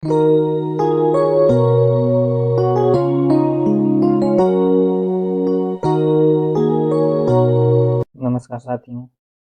नमस्कार साथियों,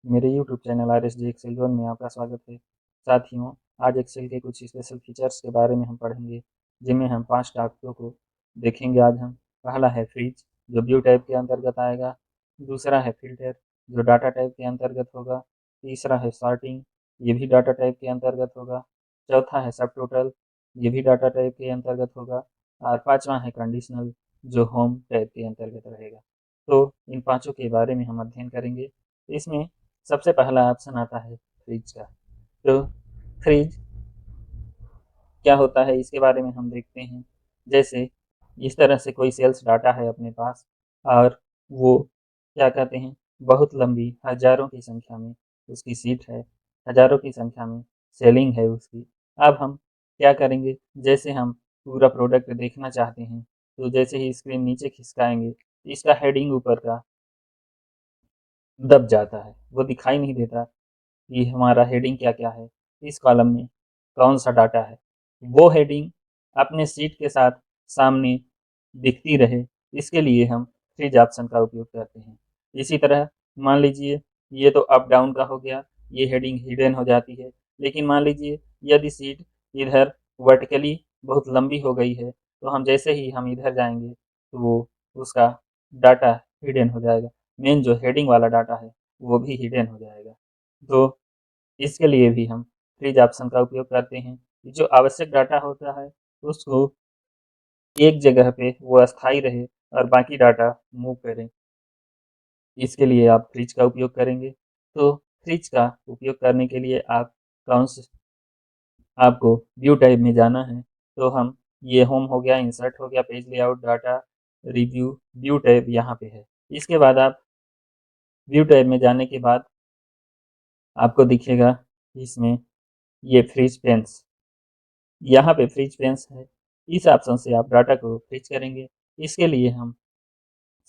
मेरे YouTube channel RSG Excel one में आपका स्वागत है। साथियों, आज एक्सेल के कुछ स्पेशल फीचर्स के बारे में हम पढ़ेंगे, जिनमें हम 5 टॉपिकों को देखेंगे आज हम। पहला है फ्रीज, जो व्यू टाइप के अंतर्गत आएगा। दूसरा है फिल्टर, जो डाटा टाइप के अंतर्गत होगा। तीसरा है सॉर्टिंग, ये भी डाटा टाइप के अंतर्गत होगा। चौथा है सब टोटल, ये भी डाटा टाइप के अंतर्गत होगा। और पाँचवा है कंडीशनल, जो होम टाइप के अंतर्गत रहेगा। तो इन पांचों के बारे में हम अध्ययन करेंगे। इसमें सबसे पहला ऑप्शन आता है फ्रिज का। तो फ्रिज क्या होता है, इसके बारे में हम देखते हैं। जैसे इस तरह से कोई सेल्स डाटा है अपने पास, और वो क्या कहते हैं, बहुत लंबी हजारों की संख्या में उसकी सीट है, हजारों की संख्या में सेलिंग है उसकी। अब हम क्या करेंगे, जैसे हम पूरा प्रोडक्ट देखना चाहते हैं, तो जैसे ही स्क्रीन नीचे खिसकाएंगे, इसका हेडिंग ऊपर का दब जाता है, वो दिखाई नहीं देता कि हमारा हेडिंग क्या-क्या है, इस कॉलम में कौन-सा डाटा है। वो हेडिंग अपने सीट के साथ सामने दिखती रहे, इसके लिए हम फ्रिज ऑप्शन का उपयोग करते हैं। इसी तरह मान लीजिए ये तो अप डाउन का हो गया, ये हेडिंग हिडन हो जाती है। लेकिन मान लीजिए यदि सीट इधर वर्टिकली बहुत लंबी हो गई है, तो हम जैसे ही हम इधर जाएंगे, तो वो उसका डाटा हिडन हो जाएगा। मेन जो हेडिंग वाला डाटा है, वो भी हिडन हो जाएगा। तो इसके लिए भी हम फ्रिज ऑप्शन का उपयोग करते हैं। जो आवश्यक डाटा होता है, उसको एक जगह पे वो अस्थायी रहे और बाकी डाटा मूव करे, इसके लिए आप फ्रिज का उपयोग करेंगे। तो फ्रिज का उपयोग करने के लिए आप कौन से आपको व्यू टाइप में जाना है, तो हम ये होम हो गया, इंसर्ट हो गया, page layout, data, review, view type यहाँ पे है। इसके बाद आप व्यू टाइप में जाने के बाद आपको दिखेगा इसमें ये फ्रीज पेन्स, यहाँ पे फ्रीज पेन्स है। इस ऑप्शन से आप डाटा को फ्रीज करेंगे। इसके लिए हम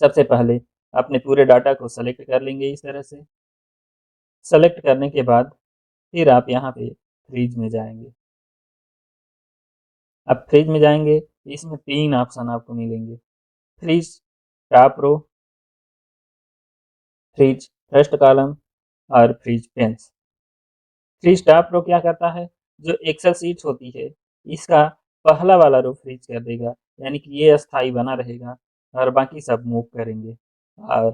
सबसे पहले अपने पूरे डाटा को सेलेक्ट कर लेंगे इस तरह से। सेलेक्ट करने के बाद फिर आप यहाँ पे फ्रीज में जाएंगे। अब फ्रीज में जाएंगे, इसमें 3 ऑप्शन आपको मिलेंगे: freeze top row, freeze first column और freeze panes. Freeze top row क्या करता है, जो एक्सेल शीट होती है, इसका पहला वाला रो फ्रीज कर देगा, यानी कि ये अस्थाई बना रहेगा और बाकी सब मूव करेंगे। और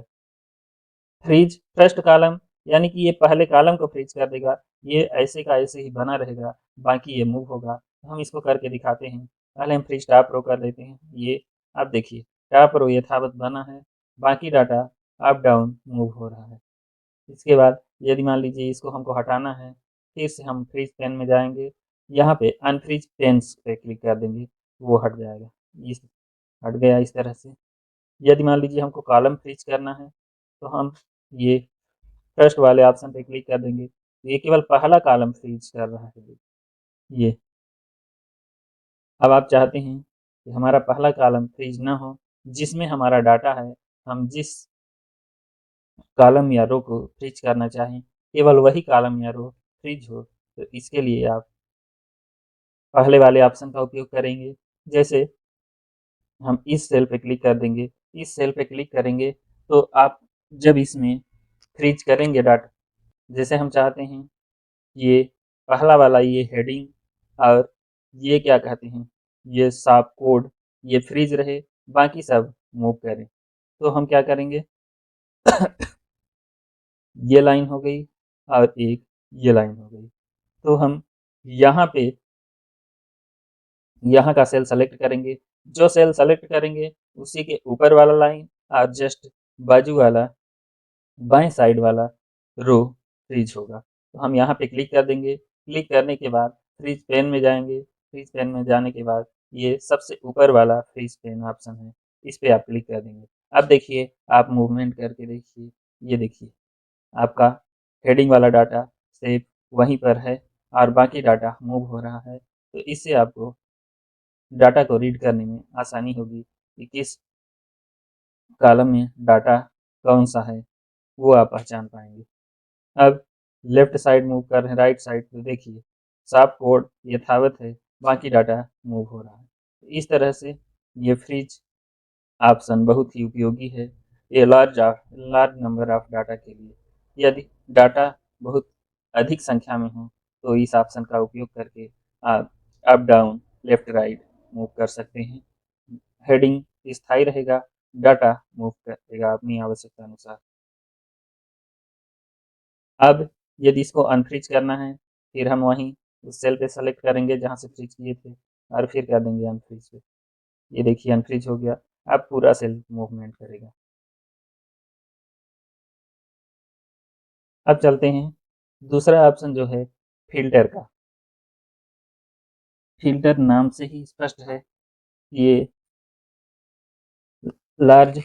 फ्रीज फर्स्ट कॉलम, यानी कि ये पहले कॉलम को फ्रीज कर देगा, ये ऐसे का ऐसे ही बना रहेगा, बाकी ये मूव होगा। तो हम इसको करके दिखाते हैं। पहले हम फ्रीज टॉप रो कर देते हैं। ये अब देखिए, टॉप रो यथावत बना है, बाकी डाटा अप डाउन मूव हो रहा है। इसके बाद यदि मान लीजिए इसको हमको हटाना है, फिर से हम फ्रीज पेन में जाएंगे, यहाँ पे अनफ्रीज पेन्स पे क्लिक कर देंगे, वो हट जाएगा। इस हट गया इस तरह से। यदि मान लीजिए हमको कॉलम फ्रीज करना है, तो हम ये फर्स्ट वाले ऑप्शन पे क्लिक कर देंगे, तो ये केवल पहला कॉलम फ्रीज कर रहा है। ये अब आप चाहते हैं कि हमारा पहला कॉलम फ्रीज ना हो, जिसमें हमारा डाटा है, हम जिस कॉलम या रो को फ्रीज करना चाहें, केवल वही कॉलम या रो फ्रीज हो, तो इसके लिए आप पहले वाले ऑप्शन का उपयोग करेंगे। जैसे हम इस सेल पे क्लिक कर देंगे, इस सेल पे क्लिक करेंगे, तो आप जब इसमें फ्रीज करेंगे डाटा, जैसे हम चाहते हैं ये पहला वाला ये हेडिंग और ये क्या कहते हैं, ये सब कोड ये फ्रीज रहे, बाकी सब मूव करें, तो हम क्या करेंगे, ये लाइन हो गई और एक ये लाइन हो गई। तो हम यहाँ पे यहाँ का सेल सेलेक्ट करेंगे। जो सेल सेलेक्ट करेंगे, उसी के ऊपर वाला लाइन और जस्ट बाजू वाला बाएं साइड वाला रो फ्रीज होगा। तो हम यहाँ पे क्लिक कर देंगे। क्लिक करने के बाद फ्रीज पेन में जाएंगे। फ्रीज पेन में जाने के बाद ये सबसे ऊपर वाला फ्रीज पेन ऑप्शन है, इस पे आप क्लिक कर देंगे। अब देखिए, आप मूवमेंट करके देखिए, ये देखिए आपका हेडिंग वाला डाटा सेव वहीं पर है और बाकी डाटा मूव हो रहा है। तो इससे आपको डाटा को रीड करने में आसानी होगी कि किस कॉलम में डाटा कौन सा है, वो आप पहचान पाएंगे। अब लेफ्ट साइड मूव कर रहे हैं, राइट साइड, तो देखिए सब कोड यथावत है, बाकी डाटा मूव हो रहा है। इस तरह से ये फ्रीज ऑप्शन बहुत ही उपयोगी है ये लार्ज नंबर ऑफ डाटा के लिए। यदि डाटा बहुत अधिक संख्या में हो तो इस ऑप्शन का उपयोग करके आप up down left right move कर सकते हैं। हेडिंग स्थायी रहेगा, डाटा मूव करेगा अपनी आवश्यकता अनुसार। अब यदि इसको अनफ्रीज करना है फिर हम वहीं उस सेल पे सेलेक्ट करेंगे जहाँ से फ्रीज किए थे और फिर कर देंगे अनफ्रीज पे। ये देखिए अनफ्रीज हो गया। अब पूरा सेल मूवमेंट करेगा। अब चलते हैं दूसरा ऑप्शन जो है फ़िल्टर का। फ़िल्टर नाम से ही स्पष्ट है, ये लार्ज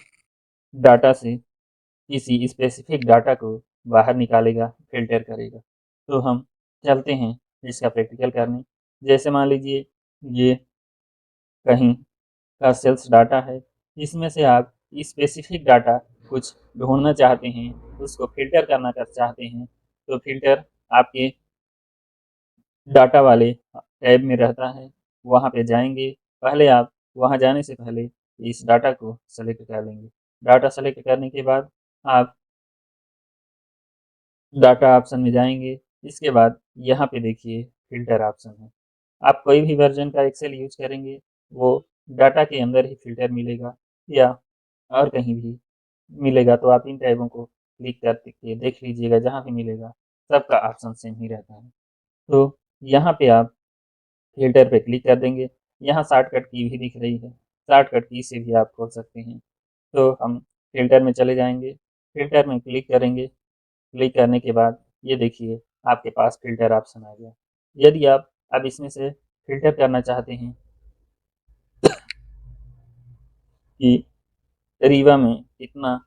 डाटा से किसी स्पेसिफिक डाटा को बाहर निकालेगा, फ़िल्टर करेगा। तो हम चलते हैं इसका प्रैक्टिकल करने। जैसे मान लीजिए ये कहीं का सेल्स डाटा है, इसमें से आप स्पेसिफिक डाटा कुछ ढूँढना चाहते हैं, उसको फ़िल्टर करना चाहते हैं, तो फ़िल्टर आपके डाटा वाले टैब में रहता है, वहाँ पे जाएंगे। पहले आप वहाँ जाने से पहले इस डाटा को सेलेक्ट कर लेंगे। डाटा सेलेक्ट करने के बाद आप डाटा ऑप्शन में जाएंगे। इसके बाद यहाँ पे देखिए फ़िल्टर ऑप्शन है। आप कोई भी वर्जन का एक्सेल यूज करेंगे वो डाटा के अंदर ही फ़िल्टर मिलेगा या और कहीं भी मिलेगा, तो आप इन टैबों को क्लिक करके देख लीजिएगा, जहाँ भी मिलेगा सबका ऑप्शन सेम ही रहता है। तो यहाँ पे आप फ़िल्टर पे क्लिक कर देंगे। यहाँ शॉर्टकट की भी दिख रही है, शॉर्टकट की से भी आप खोल सकते हैं। तो हम फ़िल्टर में चले जाएंगे, फ़िल्टर में क्लिक करेंगे। क्लिक करने के बाद ये देखिए आपके पास फ़िल्टर ऑप्शन आ गया। यदि आप अब इसमें से फ़िल्टर करना चाहते हैं कि रीवा में कितना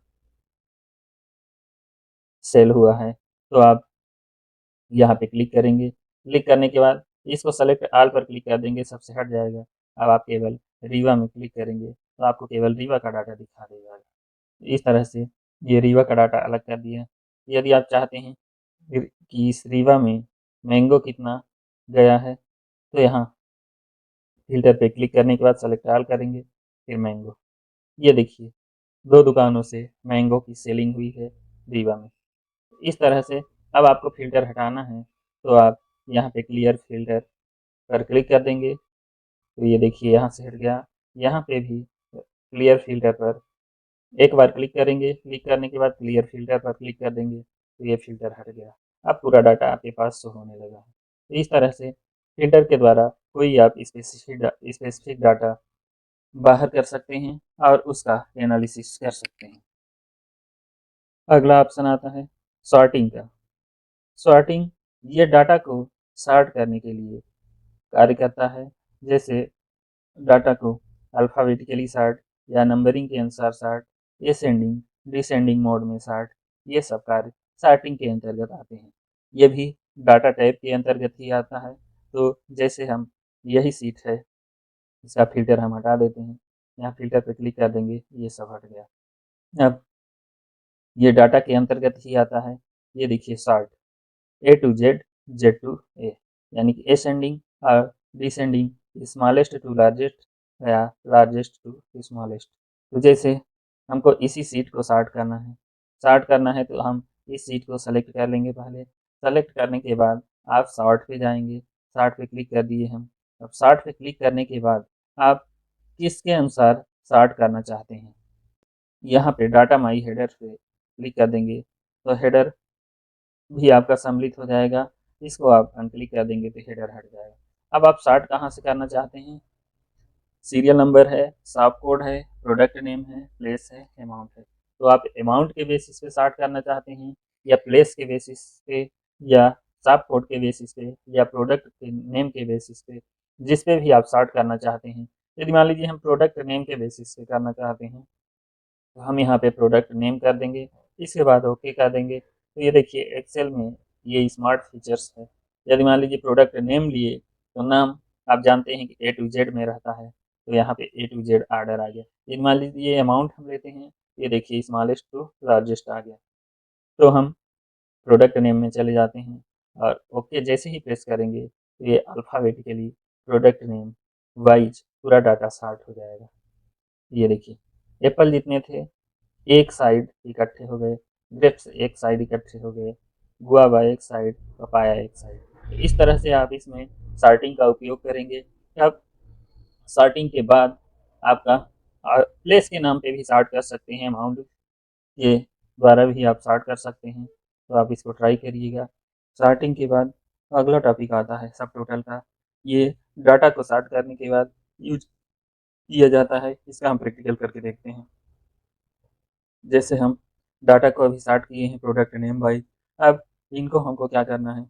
सेल हुआ है, तो आप यहाँ पे क्लिक करेंगे। क्लिक करने के बाद इसको सेलेक्ट ऑल पर क्लिक कर देंगे, सबसे हट जाएगा। अब आप केवल रीवा में क्लिक करेंगे तो आपको केवल रीवा का डाटा दिखा देगा। इस तरह से ये रीवा का डाटा अलग कर दिया। यदि आप चाहते हैं कि इस रीवा में मैंगो कितना गया है, तो यहाँ फ़िल्टर पे क्लिक करने के बाद सेलेक्ट ऑल करेंगे, फिर मैंगो। ये देखिए 2 दुकानों से मैंगो की सेलिंग हुई है रीवा में। इस तरह से अब आपको फ़िल्टर हटाना है तो आप यहाँ पे क्लियर फ़िल्टर पर क्लिक कर देंगे, तो ये देखिए यहाँ से हट गया। यहाँ पे भी क्लियर फ़िल्टर पर एक बार क्लिक करेंगे, क्लिक करने के बाद क्लियर फ़िल्टर पर क्लिक कर देंगे, तो ये फ़िल्टर हट गया। अब पूरा डाटा आपके पास शो होने लगा है। तो इस तरह से फ़िल्टर के द्वारा कोई आप स्पेसिफिक डाटा बाहर कर सकते हैं और उसका एनालिसिस कर सकते हैं। अगला ऑप्शन आता है सॉर्टिंग का। सॉर्टिंग ये डाटा को सॉर्ट करने के लिए कार्य करता है। जैसे डाटा को अल्फ़ाबेटिकली सॉर्ट या नंबरिंग के अनुसार सॉर्ट, असेंडिंग, डिसेंडिंग मोड में सॉर्ट, ये सब कार्य सॉर्टिंग के अंतर्गत आते हैं। ये भी डाटा टाइप के अंतर्गत ही आता है। तो जैसे हम यही सीट है, इसका फ़िल्टर हम हटा देते हैं। यहाँ फ़िल्टर पे क्लिक कर देंगे, ये सब हट गया। अब ये डाटा के अंतर्गत ही आता है। ये देखिए sort A to Z, Z to A, यानी कि असेंडिंग और डिसेंडिंग, स्मॉलेस्ट टू लार्जेस्ट या लार्जेस्ट टू स्मॉलेस्ट। तो जैसे हमको इसी सीट को सॉर्ट करना है तो हम इस सीट को सेलेक्ट कर लेंगे पहले। सेलेक्ट करने के बाद आप सॉर्ट पे जाएंगे, सॉर्ट पे क्लिक कर दिए हम। अब सॉर्ट पे क्लिक करने के बाद आप किसके अनुसार सॉर्ट करना चाहते हैं, यहाँ पे डाटा माई हेडर पे क्लिक कर देंगे तो हेडर भी आपका सम्मिलित हो जाएगा। इसको आप अनक्लिक कर देंगे तो हेडर हट जाएगा। अब आप सॉर्ट कहाँ से करना चाहते हैं, सीरियल नंबर है, शॉप कोड है, प्रोडक्ट नेम है, प्लेस है, अमाउंट है। तो आप अमाउंट के बेसिस पे सॉर्ट करना चाहते हैं या प्लेस के बेसिस पे या शॉप कोड के बेसिस पे या प्रोडक्ट के नेम के बेसिस पे, जिस पे भी आप सॉर्ट करना चाहते हैं। यदि मान लीजिए हम प्रोडक्ट नेम के बेसिस पे करना चाहते हैं तो हम यहाँ पे प्रोडक्ट नेम कर देंगे, इसके बाद ओके कर देंगे। तो ये देखिए एक्सेल में ये स्मार्ट फीचर्स है। यदि मान लीजिए प्रोडक्ट नेम लिए तो नाम आप जानते हैं कि ए टू जेड में रहता है, तो यहाँ पे ए टू जेड आर्डर आ गया। यदि मान लीजिए ये अमाउंट हम लेते हैं, ये देखिए स्मॉलेस्ट टू लार्जेस्ट आ गया। तो हम प्रोडक्ट नेम में चले जाते हैं और ओके जैसे ही प्रेस करेंगे तो ये अल्फ़ाबेटिकली प्रोडक्ट नेम वाइज पूरा डाटा सॉर्ट हो जाएगा। ये देखिए एप्पल जितने थे एक साइड इकट्ठे हो गए, ग्रेप्स एक साइड इकट्ठे हो गए, गुआवा एक साइड, पपाया एक साइड। तो इस तरह से आप इसमें सॉर्टिंग का उपयोग करेंगे। अब सॉर्टिंग के बाद आपका प्लेस के नाम पे भी सॉर्ट कर सकते हैं, अमाउंट के द्वारा भी आप सॉर्ट कर सकते हैं। तो आप इसको ट्राई करिएगा। सॉर्टिंग के बाद अगला टॉपिक आता है सब टोटल का। ये डाटा को सॉर्ट करने के बाद यूज किया जाता है। इसका हम प्रैक्टिकल करके देखते हैं। जैसे हम डाटा को अभी सॉर्ट किए हैं प्रोडक्ट नेम वाइज, अब इनको हमको क्या करना है,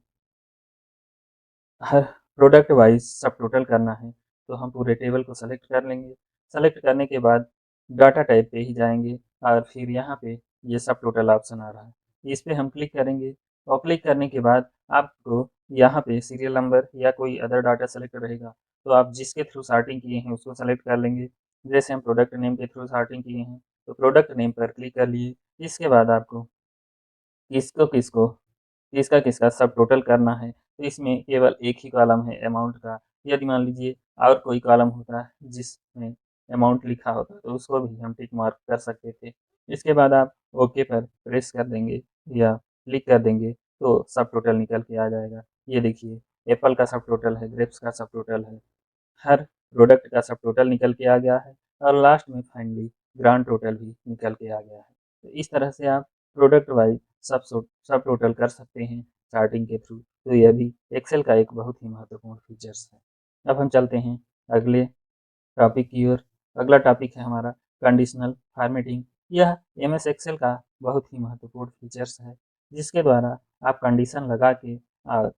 हर प्रोडक्ट वाइज सब टोटल करना है। तो हम पूरे टेबल को सेलेक्ट कर लेंगे। सेलेक्ट करने के बाद डाटा टाइप पे ही जाएंगे और फिर यहाँ पे ये सब टोटल ऑप्शन आ रहा है, इस पे हम क्लिक करेंगे। और क्लिक करने के बाद आपको यहाँ पे सीरियल नंबर या कोई अदर डाटा सेलेक्ट रहेगा, तो आप जिसके थ्रू सॉर्टिंग किए हैं उसको सेलेक्ट कर लेंगे। जैसे हम प्रोडक्ट नेम के थ्रू सॉर्टिंग किए हैं तो प्रोडक्ट नेम पर क्लिक कर लिए। इसके बाद आपको किसको किसको किसका किसका सब टोटल करना है, तो इसमें केवल एक ही कॉलम है अमाउंट का। यदि मान लीजिए और कोई कॉलम होता जिसमें अमाउंट लिखा होता तो उसको भी हम टिक मार्क कर सकते थे। इसके बाद आप ओके पर प्रेस कर देंगे या क्लिक कर देंगे तो सब टोटल निकल के आ जाएगा। ये देखिए एप्पल का सब टोटल है, ग्रेप्स का सब टोटल है, हर प्रोडक्ट का सब टोटल निकल के आ गया है और लास्ट में फाइनली ग्रांड टोटल भी निकल के आ गया है। तो इस तरह से आप प्रोडक्ट वाइज सब टोटल कर सकते हैं चार्टिंग के थ्रू। तो यह भी एक्सेल का एक बहुत ही महत्वपूर्ण फीचर्स है। अब हम चलते हैं अगले टॉपिक की ओर। अगला टॉपिक है हमारा कंडीशनल फॉर्मेटिंग। यह एमएस एक्सेल का बहुत ही महत्वपूर्ण फीचर्स है, जिसके द्वारा आप कंडीशन लगा के और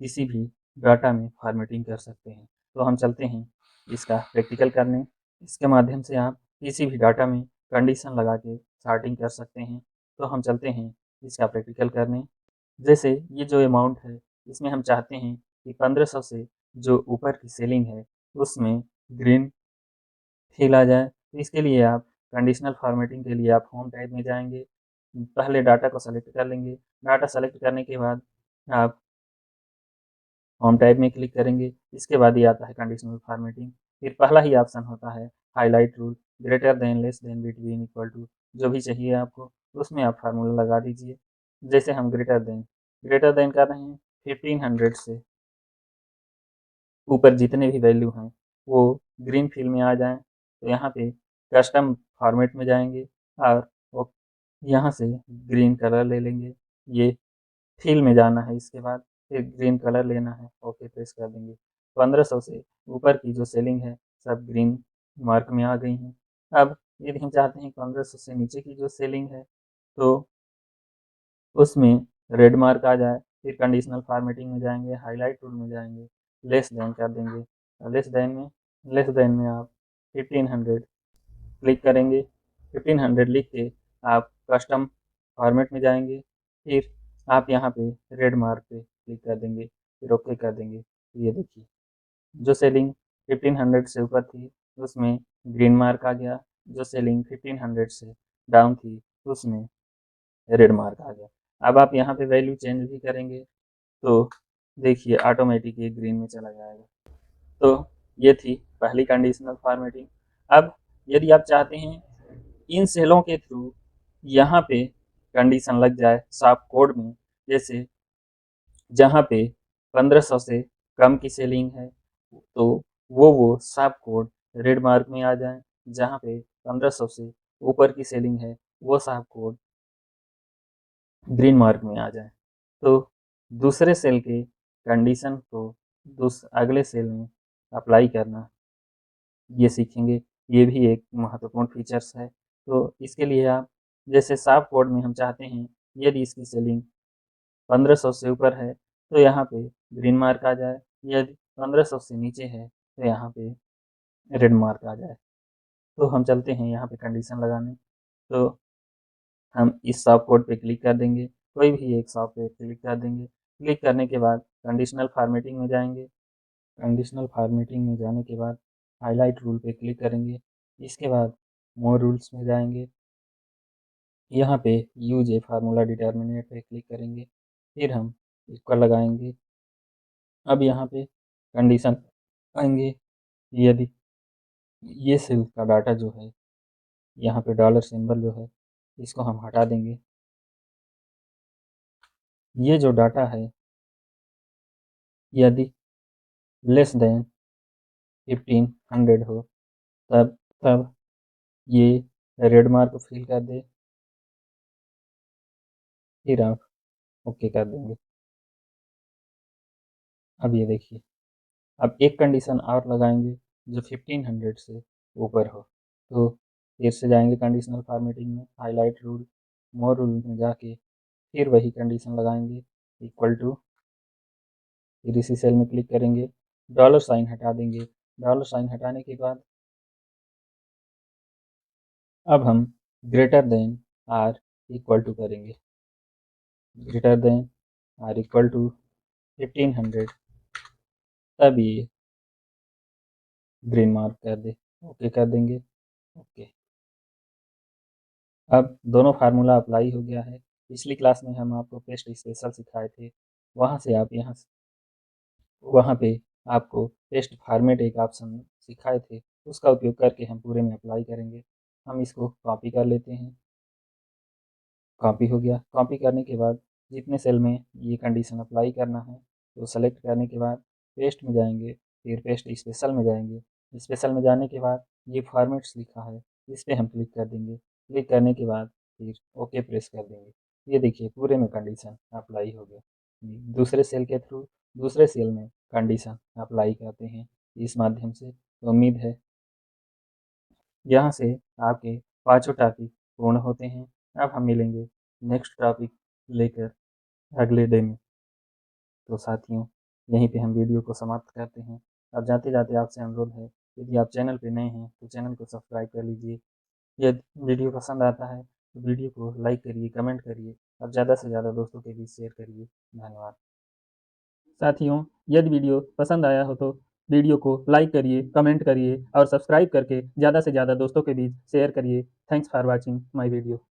किसी भी डाटा में फॉर्मेटिंग कर सकते हैं। तो हम चलते हैं इसका प्रैक्टिकल करने। इसके माध्यम से आप किसी भी डाटा में कंडीशन लगा के सॉर्टिंग कर सकते हैं। तो हम चलते हैं इसका प्रैक्टिकल करने। जैसे ये जो अमाउंट है इसमें हम चाहते हैं कि 1500 से जो ऊपर की सेलिंग है उसमें ग्रीन फिल आ जाए। तो इसके लिए आप कंडीशनल फॉर्मेटिंग के लिए आप होम टाइप में जाएंगे। पहले डाटा को सेलेक्ट कर लेंगे। डाटा सेलेक्ट करने के बाद आप होम टाइप में क्लिक करेंगे। इसके बाद ये आता है कंडीशनल फॉर्मेटिंग। फिर पहला ही ऑप्शन होता है highlight rule, greater than, less than, between, equal to, जो भी चाहिए आपको उसमें आप फार्मूला लगा दीजिए। जैसे हम ग्रेटर देन कर रहे हैं 1500 से ऊपर जितने भी वैल्यू हैं वो ग्रीन फील्ड में आ जाएं। तो यहाँ पे कस्टम फॉर्मेट में जाएंगे और वो यहाँ से ग्रीन कलर ले लेंगे। ये फिल में जाना है, इसके बाद फिर ग्रीन कलर लेना है, ओके प्रेस कर देंगे। 1500 से ऊपर की जो सेलिंग है सब ग्रीन मार्क में आ गई हैं। अब यदि हम चाहते हैं 1500 से नीचे की जो सेलिंग है तो उसमें रेड मार्क आ जाए, फिर कंडीशनल फॉर्मेटिंग में जाएंगे, हाईलाइट टूल में जाएंगे, लेस देन कर देंगे। लेस देन में आप 1500 क्लिक करेंगे। 1500 लिख के आप कस्टम फॉर्मेट में जाएंगे, फिर आप यहाँ पे रेड मार्क पे क्लिक कर देंगे, फिर ओके कर देंगे। ये देखिए जो सेलिंग 1500 से ऊपर थी उसमें ग्रीन मार्क आ गया, जो सेलिंग 1500 से डाउन थी उसमें रेड मार्क आ गया। अब आप यहाँ पे वैल्यू चेंज भी करेंगे तो देखिए ऑटोमेटिक ये ग्रीन में चला जाएगा। तो ये थी पहली कंडीशनल फॉर्मेटिंग। अब यदि आप चाहते हैं इन सेलों के थ्रू यहाँ पे कंडीशन लग जाए शॉप कोड में, जैसे जहाँ पे 1500 से कम की सेलिंग है तो वो शॉप कोड रेड मार्क में आ जाए, जहाँ पे 1500 से ऊपर की सेलिंग है वो शॉप कोड ग्रीन मार्क में आ जाए। तो दूसरे सेल के कंडीशन को अगले सेल में अप्लाई करना ये सीखेंगे। ये भी एक महत्वपूर्ण फीचर्स है। तो इसके लिए आप जैसे शॉप कोड में हम चाहते हैं यदि इसकी सेलिंग 1500 से ऊपर है तो यहाँ पे ग्रीन मार्क आ जाए, यदि 1500 से नीचे है तो यहाँ पे रेड मार्क आ जाए। तो हम चलते हैं यहाँ पे कंडीशन लगाने। तो हम इस शॉप कोड पे क्लिक कर देंगे, कोई भी एक शॉप पे क्लिक कर देंगे। क्लिक करने के बाद कंडीशनल फॉर्मेटिंग में जाएंगे। कंडीशनल फॉर्मेटिंग में जाने के बाद हाईलाइट रूल पे क्लिक करेंगे। इसके बाद मोर रूल्स में जाएंगे, यहाँ पे यूज ए फार्मूला डिटर्मिनेट पे क्लिक करेंगे, फिर हम इक्वल लगाएंगे। अब यहाँ पे कंडीशन आएँगे। यदि ये सेल का डाटा जो है, यहाँ पे डॉलर सिंबल जो है, इसको हम हटा देंगे। ये जो डाटा है, यदि लेस देन 1500 हो, तब तब ये रेड मार्क फिल कर दे, फिर आप ओके कर देंगे। अब ये देखिए, अब एक कंडीशन और लगाएंगे जो 1500 से ऊपर हो, तो फिर से जाएंगे कंडीशनल फॉर्मेटिंग में, हाईलाइट रूल, मोर रूल में जाके फिर वही कंडीशन लगाएंगे, इक्वल टू, फिर इसी सेल में क्लिक करेंगे, डॉलर साइन हटा देंगे। डॉलर साइन हटाने के बाद अब हम greater than or equal to करेंगे, greater than or equal to 1500, तब ये ग्रीन मार्क कर दे, ओके कर देंगे, ओके। अब दोनों फार्मूला अप्लाई हो गया है। पिछली क्लास में हम आपको पेस्ट स्पेशल सिखाए थे, वहाँ से आप यहाँ वहाँ पे आपको पेस्ट फॉर्मेट एक ऑप्शन सिखाए थे, उसका उपयोग करके हम पूरे में अप्लाई करेंगे। हम इसको कॉपी कर लेते हैं, कॉपी हो गया। कॉपी करने के बाद जितने सेल में ये कंडीशन अप्लाई करना है, तो सेलेक्ट करने के बाद पेस्ट में जाएंगे, फिर पेस्ट स्पेशल में जाएंगे। स्पेशल में जाने के बाद ये फॉर्मेट्स लिखा है, इस पर हम क्लिक कर देंगे। क्लिक करने के बाद फिर ओके प्रेस कर देंगे। ये देखिए पूरे में कंडीशन अप्लाई हो गया। दूसरे सेल के थ्रू दूसरे सेल में कंडीशन अप्लाई करते हैं इस माध्यम से। तो उम्मीद है यहाँ से आपके पाँचों टॉपिक पूर्ण होते हैं। अब हम मिलेंगे नेक्स्ट टॉपिक लेकर अगले डे में। तो साथियों, यहीं पे हम वीडियो को समाप्त करते हैं। अब जाते जाते आपसे अनुरोध है, यदि आप चैनल पे नए हैं तो चैनल को सब्सक्राइब कर लीजिए। यदि वीडियो पसंद आता है तो वीडियो को लाइक करिए, कमेंट करिए और ज़्यादा से ज़्यादा दोस्तों के बीच शेयर करिए। धन्यवाद। साथियों, यदि वीडियो पसंद आया हो तो वीडियो को लाइक करिए, कमेंट करिए और सब्सक्राइब करके ज़्यादा से ज़्यादा दोस्तों के बीच शेयर करिए। Thanks for watching my video.